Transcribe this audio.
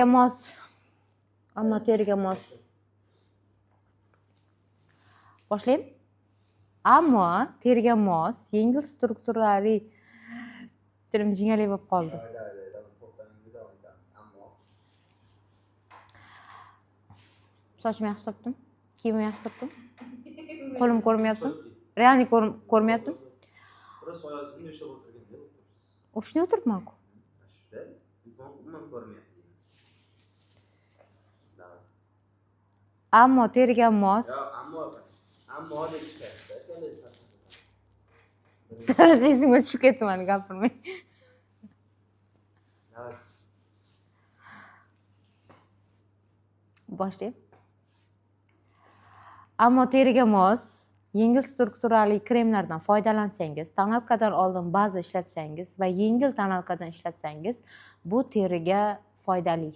mos, ammo teriga mos. Boshlaymi? Ammo teriga mos, yengil strukturali tilim jingalak bo'lib qoldi. Sochimni yaxshi tortdim, kiyimimni yaxshi tortdim. Qo'lim ko'rmayaptimi? Realni ko'rmayaptimi? Burası soyasini yaşa o'tirganda o'tiribsiz. O'shda o'tiribman-ku. Shunday, umuman ko'rmayapti. Ammo teriga mos. Yo, ammo deb chiqyapti. Esimga tushib ketdi meni gapirmay. Boshlaymi? Ammo teriga mos, yengil strukturali kremlardan foydalansangiz, tonalkadan oldin baza ishlatsangiz va yengil tonalkadan ishlatsangiz, bu teriga foydali.